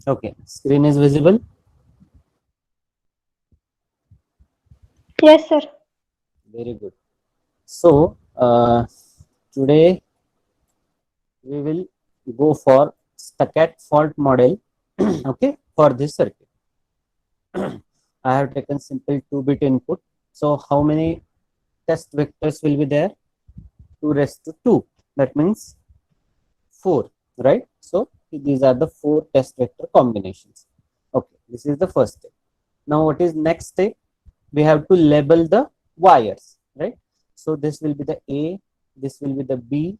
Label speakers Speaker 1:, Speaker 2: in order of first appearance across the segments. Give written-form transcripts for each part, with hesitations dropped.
Speaker 1: Okay, screen is visible.
Speaker 2: Yes, sir.
Speaker 1: Very good. So today we will go for stacked fault model. Okay, for this circuit. I have taken simple 2-bit input. So how many test vectors will be there? 2 raised to 2. That means 4, right? So these are the 4 test vector combinations. Okay, this is the first step. Now what is next step? We have to label the wires, right? So this will be the A, this will be the B,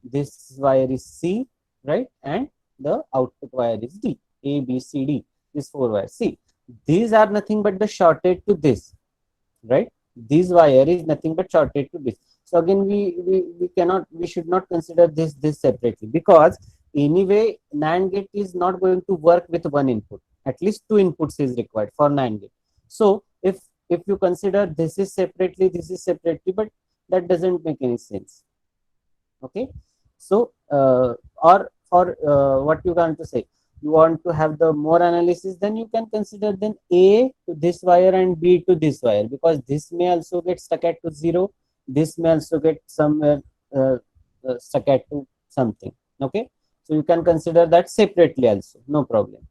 Speaker 1: this wire is C, right? And the output wire is D, A, B, C, D. These 4 wires. See, these are nothing but the shorted to this, right? This wire is nothing but shorted to this. So again, we cannot, we should not consider this separately, because anyway NAND gate is not going to work with one input. At least 2 inputs is required for NAND gate. So if you consider this is separately, this is separately, but that doesn't make any sense. Okay, so or for what you want to say, you want to have the more analysis, then you can consider then A to this wire and B to this wire, because this may also get stuck at to 0, this may also get somewhere uh, stuck at to something. Okay, so you can consider that separately also, no problem,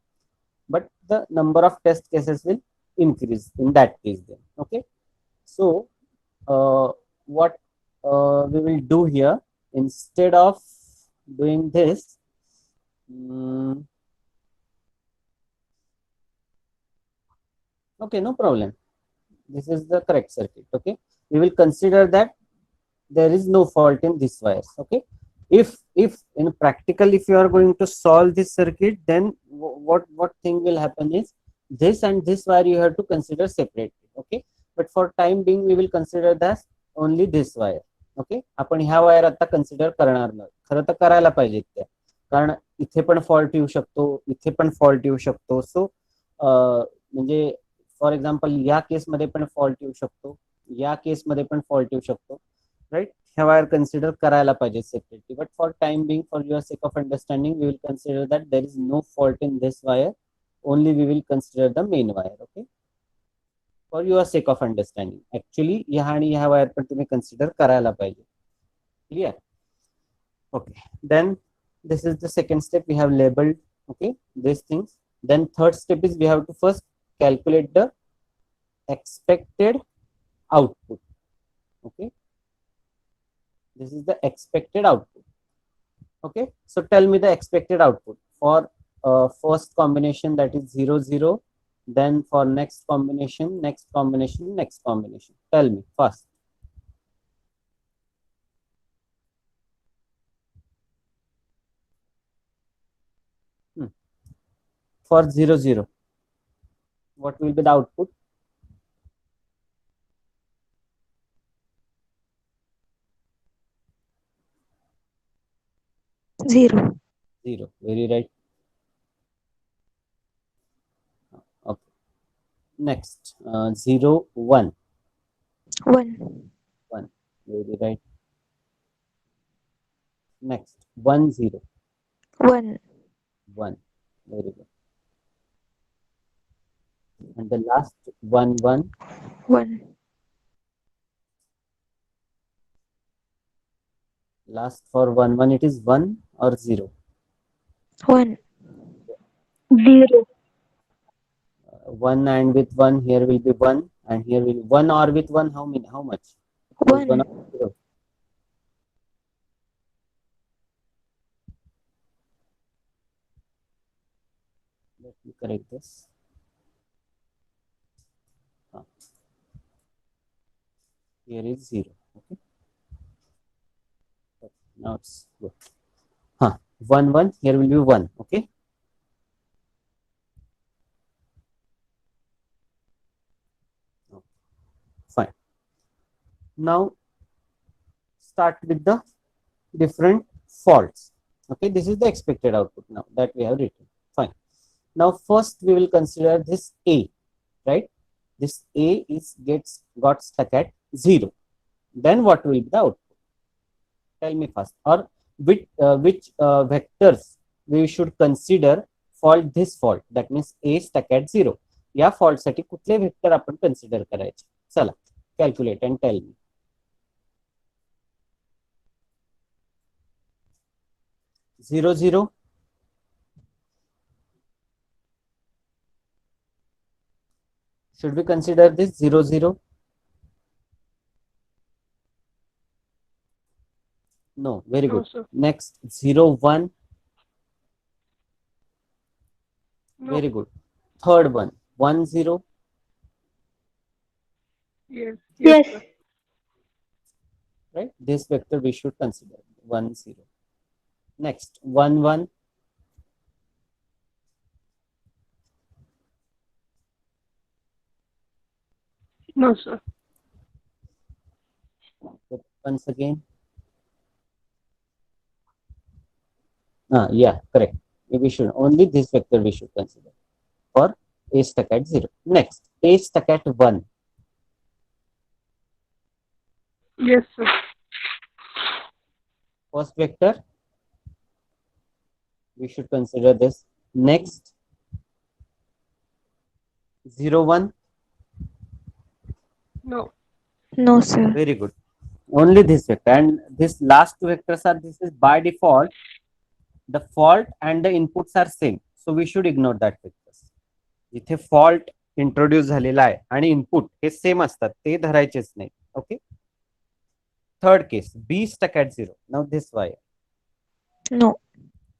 Speaker 1: but the number of test cases will increase in that case then. Okay, so what we will do here, instead of doing this, mm, okay, no problem, this is the correct circuit. Okay, we will consider that there is no fault in this wires. Okay, if in practical, if you are going to solve this circuit, then what thing will happen is, this and this wire you have to consider separately. Okay, but for time being we will consider that only this wire. Okay, आपण ह्या wire आता consider करणार नाही, खरं तर करायला पाहिजेत त्या, कारण इथे पण फॉल्ट येऊ शकतो, इथे पण फॉल्ट येऊ शकतो. सो म्हणजे फॉर एक्झाम्पल या केसमध्ये पण फॉल्ट येऊ शकतो, या केसमध्ये पण फॉल्ट येऊ शकतो, राईट? ह्या वायर कन्सिडर करायला पाहिजे separately, but for time being, for your sake of understanding, we will consider that there is no fault in this wire, only we will consider the main wire. Okay, for your sake of understanding, actually ह्या आणि ह्या wire पण तुम्ही consider करायला पाहिजे. Clear? Okay, then this is the second step, we have labeled, okay, these things. Then third step is we have to first calculate the expected output. Okay, this is the expected output. Okay, so tell me the expected output for first combination, that is 0 0, then for next combination, next combination, next combination. Tell me first. Hmm. For 0 0, what will be the output?
Speaker 2: 0.
Speaker 1: 0. Very right. Okay. Next, 0 1.
Speaker 2: 1.
Speaker 1: 1. Very right. Next, 1 0.
Speaker 2: 1.
Speaker 1: 1. Very good. And the last 1 1.
Speaker 2: 1.
Speaker 1: Last for 1 1, it is 1 or 0.
Speaker 2: 1.
Speaker 3: 0.
Speaker 1: 1 and with 1, here will be 1, and here will be 1 or with 1, how many? How much? It is 1 or
Speaker 2: 1.
Speaker 1: 0. Let me correct this. Here is 0. Okay. Now it's good. 1 1, here will be 1. Okay. Fine. Now start with the different faults. Okay, this is the expected output now that we have written. Fine. Now first we will consider this A, right? This A is got stuck at 0. Then what will be the output? Tell me first. Or which vectors we should consider fault this fault, that means a stuck at 0. या fault साठी कुठले vector आपण consider करायचे? चला, calculate and tell me. 0 0. Should we consider this 0 0? No, very
Speaker 3: No,
Speaker 1: good.
Speaker 3: sir.
Speaker 1: Next 0 1.
Speaker 3: No.
Speaker 1: Very good. Third one 1 0.
Speaker 3: Yes.
Speaker 2: Yes.
Speaker 3: Sir.
Speaker 1: Right, this vector we should consider 1 0. Next 1 1.
Speaker 3: No, sir.
Speaker 1: Once again, yeah, correct. We should only this vector we should consider for a stuck at 0. Next a stuck at 1.
Speaker 3: Yes, sir.
Speaker 1: First vector we should consider this. Next 0 1.
Speaker 3: No.
Speaker 2: No, sir.
Speaker 1: Very good. Only this vector, and this last two vectors are, this is by default the fault and the inputs are same, so we should ignore that vectors. इथे fault introduce झालेला आहे आणि input हे same असतात, ते धरायचेच नाही. Okay. Third case, b stuck at 0. Now this wire.
Speaker 2: No.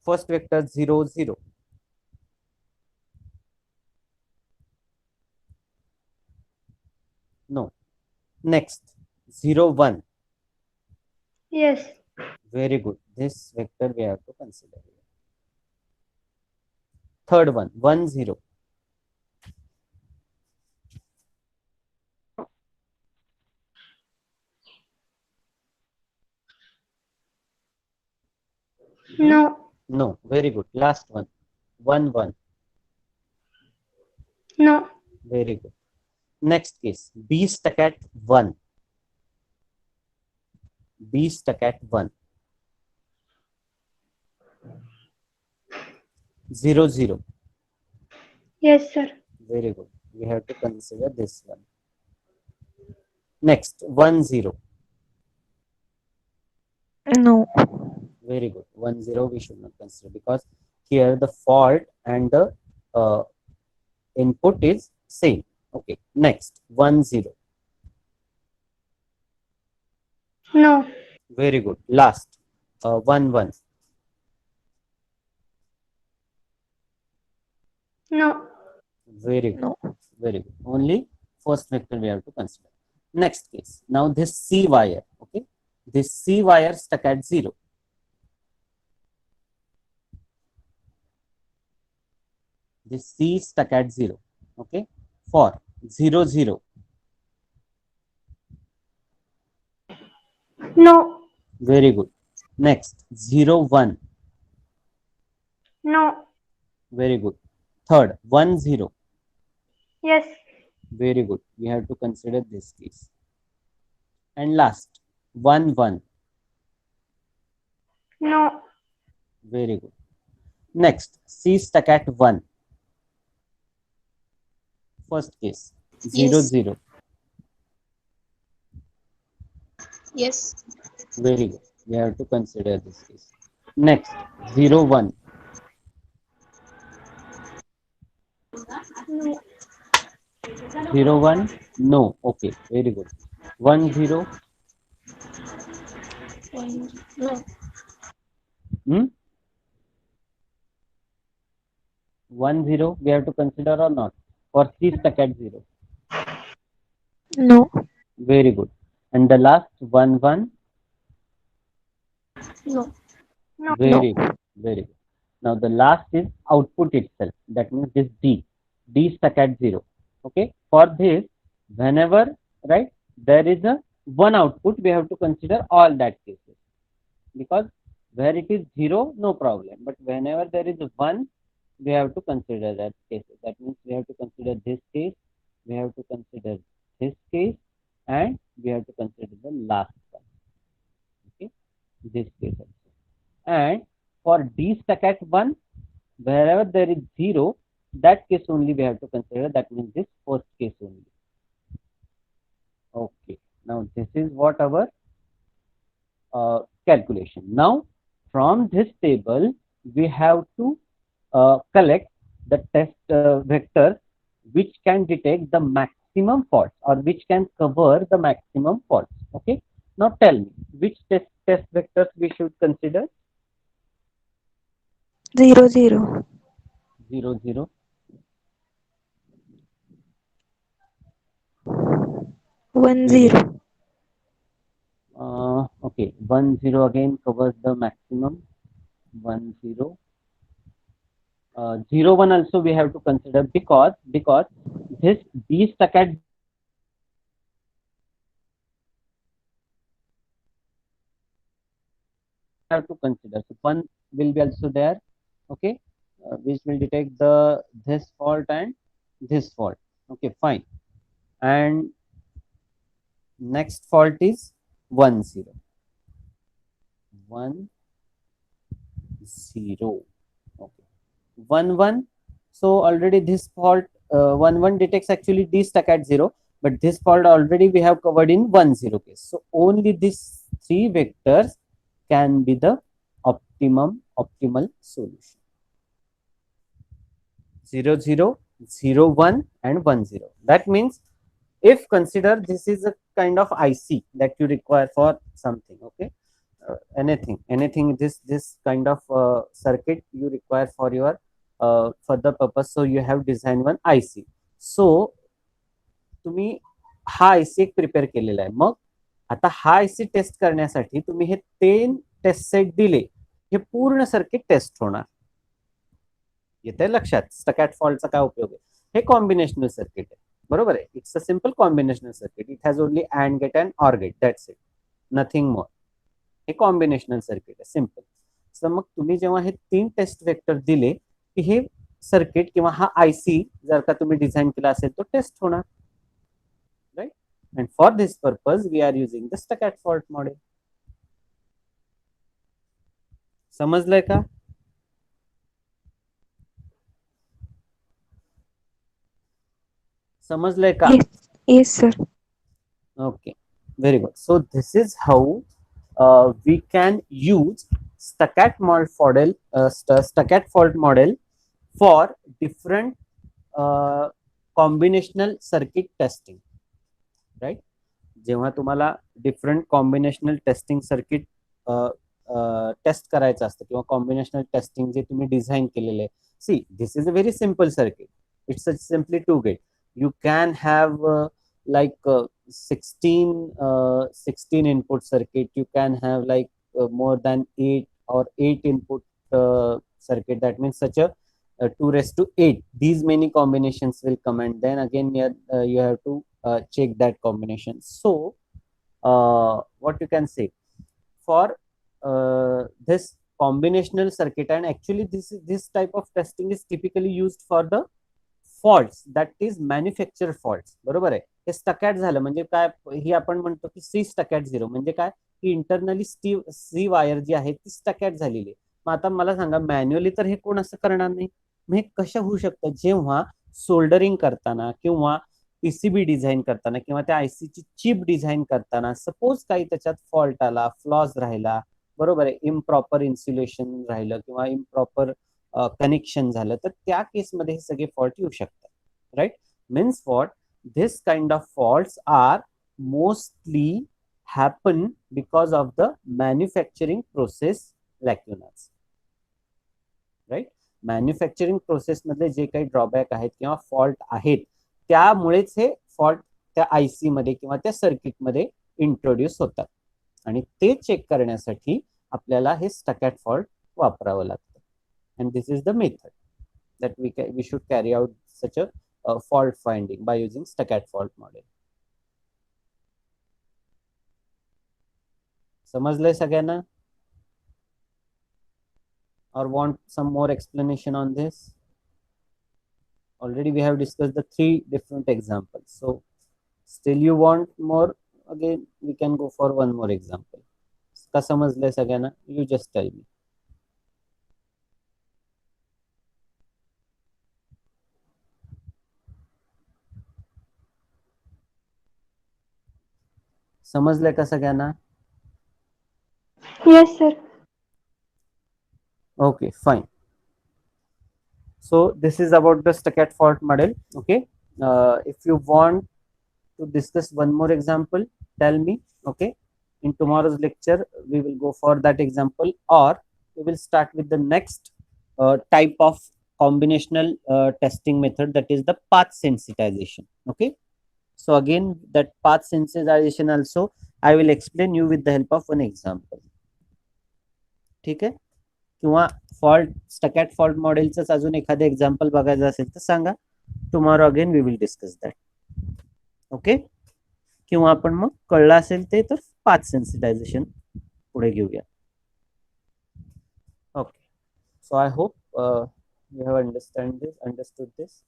Speaker 1: First vector 0 0. No. Next 0 1.
Speaker 3: Yes.
Speaker 1: Very good. This vector we have to consider. Third one 1 0.
Speaker 3: No.
Speaker 1: No. Very good. Last one 1 1.
Speaker 3: No.
Speaker 1: Very good. Next case, b stuck at 1. B stuck at 1. 0 0.
Speaker 3: Yes, sir.
Speaker 1: Very good. We have to consider this one. Next 1 0.
Speaker 2: No.
Speaker 1: Very good. 1 0 we should not consider, because here the fault and the input is same. Okay. Next 1 0.
Speaker 3: No.
Speaker 1: Very good. Last 1 1.
Speaker 3: No.
Speaker 1: Very good.
Speaker 2: No.
Speaker 1: Very good. Only first vector we have to consider. Next case. Now this C wire. Okay. This C wire stuck at 0. This C stuck at 0. Okay. For 0 0.
Speaker 3: No.
Speaker 1: Very good. Next 0 1.
Speaker 3: No.
Speaker 1: Very good. Third 1 0.
Speaker 3: Yes.
Speaker 1: Very good. We have to consider this case. And last 1 1.
Speaker 3: No.
Speaker 1: Very good. Next C stuck at 1. First case 0
Speaker 4: Yes.
Speaker 1: 0.
Speaker 4: Yes.
Speaker 1: Very good. We have to consider this case. Next 0 1.
Speaker 3: No.
Speaker 1: 0 1. No. Okay. Very good. 1 0.
Speaker 4: No.
Speaker 1: Hmm? 1 0 we have to consider or not? Or C stuck at 0.
Speaker 2: No.
Speaker 1: Very good. And the last 1 1.
Speaker 4: No.
Speaker 3: No.
Speaker 1: Very good. Very good. Now the last is output itself. That means this D. D stuck at 0. Okay. For this, whenever, right, there is a one output, we have to consider all that cases. Because where it is 0, no problem. But whenever there is 1, we have to consider that case. That means we have to consider this case, we have to consider this case, and we have to consider the last one. Okay. This case also. And for D stuck at 1, Wherever there is 0, that case only we have to consider. That means this first case only. Okay, now this is what our calculation. Now from this table we have to collect the test vectors which can detect the maximum faults or which can cover the maximum faults. Okay, now tell me which test vectors we should consider.
Speaker 2: 0, 0.
Speaker 1: 0, 0.
Speaker 2: 1,
Speaker 1: Very
Speaker 2: 0.
Speaker 1: okay, 1, 0 again covers the maximum. 1, 0. 0, 1 also we have to consider because this D stacked have to consider. So 1 will be also there, okay, which will detect the this fault and this fault. Okay, fine. And next fault is 1, 0. 1, 0. Okay, 1, 1. So already this fault 1, 1 detects actually D stuck at 0, but this fault already we have covered in 1, 0 case. So only these three vectors can be the optimal solution. 0, 0, 0, 1 and 1, 0. That means if consider this is a kind of IC that you require for something, okay, anything this kind of circuit you require for your further purpose. So you have designed one IC. So तुम्ही हा आयसी एक prepare केलेला आहे. मग आता हा आयसी test करण्यासाठी तुम्ही हे 3 टेस्ट सेट दिले, हे पूर्ण सर्किट टेस्ट होणार. येते लक्षात स्टकॅट फॉल्टचा काय उपयोग आहे. हे कॉम्बिनेशनल सर्किट आहे, बरोबर आहे. It's a simple combinational circuit. It has only and gate and or gate, that's it, nothing more. हे कॉम्बिनेशनल सर्किट आहे, सिंपल. तर मग तुम्ही जेव्हा हे 3 टेस्ट वेक्टर दिले की हे सर्किट किंवा हा आयसी जर का तुम्ही डिझाईन केला असेल तो टेस्ट होणार, right. And for this purpose we are using the stuck at fault model. समजलंय का? समजलंय का?
Speaker 2: Yes, yes, sir.
Speaker 1: Okay, very good. So this is how we can use Stuckart fault model for different combinational circuit testing, right? जेव्हा तुम्हाला different combinational testing circuit test करायचं असतं किंवा combinational testing जे तुम्ही डिझाईन केलेले आहे. See, this is a very simple circuit. It's a simply 2 gate. You can have like 16 input circuit. You can have like more than 8 or 8 input circuit. That means such a 2 raised to 8. These many combinations will come, and then again you have to check that combination. So what you can say for this combinational circuit, and actually this type of testing is typically used for the faults that is manufacture faults. बरोबर आहे. हे स्टकॅट झालं म्हणजे काय, ही आपण म्हणतो की सी स्टकॅट 0 म्हणजे काय, की इंटरनली सी वायर जी आहे ती स्टकॅट झालेली आहे. मग आता मला सांगा मॅन्युअली तर हे कोण असं करणार नाही. मग हे कशा होऊ शकतं, जेव्हा सोल्डरिंग करताना किंवा पीसीबी डिझाईन करताना किंवा त्या आयसीची चिप डिझाईन करताना सपोज काही त्याच्यात फॉल्ट आला, फ्लॉज राहिला, बरोबर आहे, इम्प्रॉपर इन्सुलेशन राहिलं किंवा इम्प्रॉपर कनेक्शन झालं, तर त्या केसमध्ये हे सगळे फॉल्ट येऊ शकतात, right. Means what, this kind of faults are mostly happen because of the manufacturing process lacunas, right. Manufacturing process मध्ये जे काही ड्रॉबॅक आहेत किंवा फॉल्ट आहेत त्यामुळेच हे फॉल्ट त्या आयसी मध्ये किंवा त्या सर्किट मध्ये इंट्रोड्यूस होतात, आणि ते चेक करण्यासाठी आपल्याला हे स्टकॅट फॉल्ट वापरावं लागतं. And this is the method that we should carry out such a fault finding by using Stuckart fault model. समजलंय सगळ्यांना? Or want some more explanation on this? Already we have discussed the 3 different examples. So still you want more? Again we can go for one more example. का समजलंय सगळ्यांना? You just tell me. समजलंय का सगळ्यांना?
Speaker 3: Yes, sir.
Speaker 1: Okay, fine. So this is about the stacked fault model. Okay. If you want to discuss one more example, tell me. Okay. In tomorrow's lecture, we will go for that example, or we will start with the next type of combinational testing method, that is the path sensitization. Okay. So again, that path sensitization also I will explain you with the help of one example. ठीक आहे? किंवा fault स्टकॅट fault मॉडेलच अजून एखादं example बघायचं असेल तर सांगा. Tomorrow again we will discuss that. Okay. किंवा आपण मग कळलं असेल ते तर पाथ सेन्सिटायझेशन पुढे घेऊया. Okay. So I hope you have understood this.